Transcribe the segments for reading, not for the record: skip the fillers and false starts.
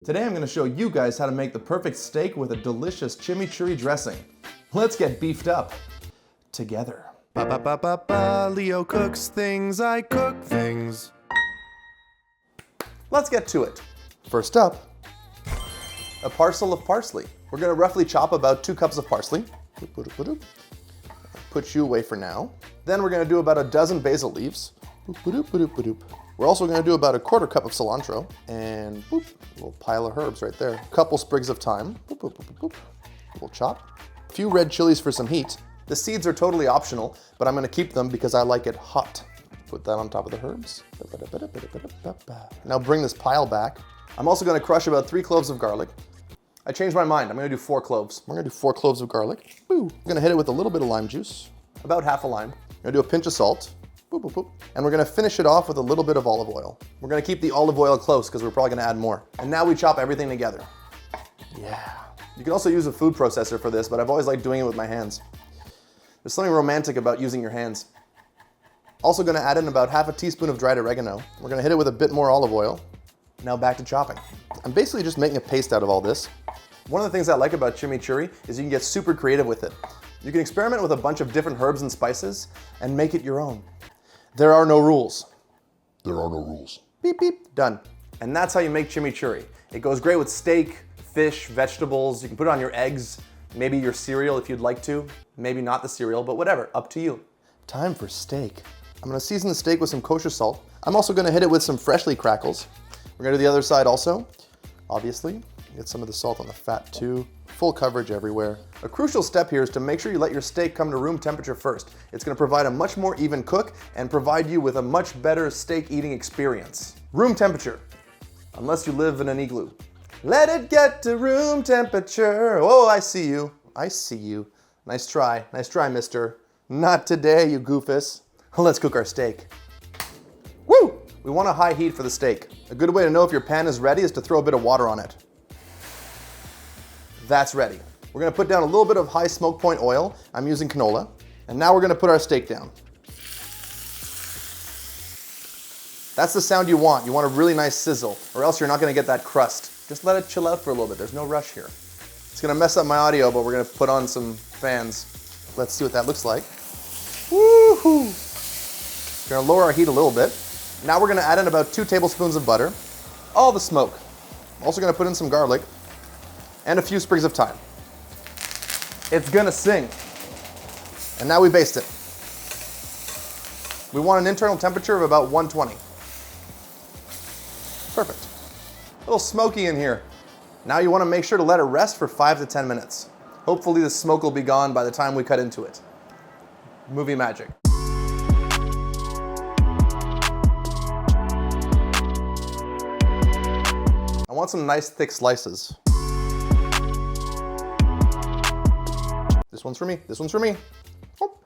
Today I'm going to show you guys how to make the perfect steak with a delicious chimichurri dressing. Let's get beefed up together. Leo cooks things, I cook things. Let's get to it. First up, a parcel of parsley. We're going to roughly chop about 2 cups of parsley. Put you away for now. Then we're going to do about a dozen basil leaves. We're also going to do about a 1/4 cup of cilantro and a little pile of herbs right there. A couple sprigs of thyme. We'll chop. A few red chilies for some heat. The seeds are totally optional, but I'm going to keep them because I like it hot. Put that on top of the herbs. Now bring this pile back. I'm also going to crush about 3 cloves of garlic. I changed my mind. I'm going to do 4 cloves. We're going to do 4 cloves of garlic. I'm going to hit it with a little bit of lime juice, about half a lime. I'm going to do a pinch of salt. And we're going to finish it off with a little bit of olive oil. We're going to keep the olive oil close because we're probably going to add more. And now we chop everything together. Yeah. You can also use a food processor for this, but I've always liked doing it with my hands. There's something romantic about using your hands. Also going to add in about half a teaspoon of dried oregano. We're going to hit it with a bit more olive oil. Now back to chopping. I'm basically just making a paste out of all this. One of the things I like about chimichurri is you can get super creative with it. You can experiment with a bunch of different herbs and spices and make it your own. There are no rules. There are no rules. Beep, beep, done. And that's how you make chimichurri. It goes great with steak, fish, vegetables. You can put it on your eggs, maybe your cereal if you'd like to. Maybe not the cereal, but whatever, up to you. Time for steak. I'm gonna season the steak with some kosher salt. I'm also gonna hit it with some freshly crackles. We're gonna do the other side also, obviously. Get some of the salt on the fat too. Full coverage everywhere. A crucial step here is to make sure you let your steak come to room temperature first. It's gonna provide a much more even cook and provide you with a much better steak eating experience. Room temperature, unless you live in an igloo. Let it get to room temperature. Oh, I see you. I see you. Nice try, mister. Not today, you goofus. Let's cook our steak. Woo! We want a high heat for the steak. A good way to know if your pan is ready is to throw a bit of water on it. That's ready. We're gonna put down a little bit of high smoke point oil. I'm using canola. And now we're gonna put our steak down. That's the sound you want. You want a really nice sizzle, or else you're not gonna get that crust. Just let it chill out for a little bit. There's no rush here. It's gonna mess up my audio, but we're gonna put on some fans. Let's see what that looks like. Woohoo! We're gonna lower our heat a little bit. Now we're gonna add in about 2 tablespoons of butter. All the smoke. Also gonna put in some garlic and a few sprigs of thyme. It's gonna sing. And now we baste it. We want an internal temperature of about 120. Perfect. A little smoky in here. Now you wanna make sure to let it rest for 5 to 10 minutes. Hopefully the smoke will be gone by the time we cut into it. Movie magic. I want some nice thick slices. This one's for me, this one's for me. Oh,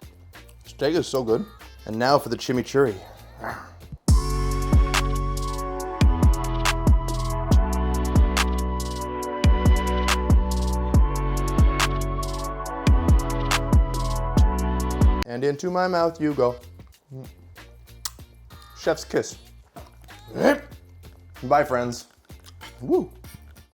steak is so good. And now for the chimichurri. And into my mouth you go. Chef's kiss. Bye, friends. Woo.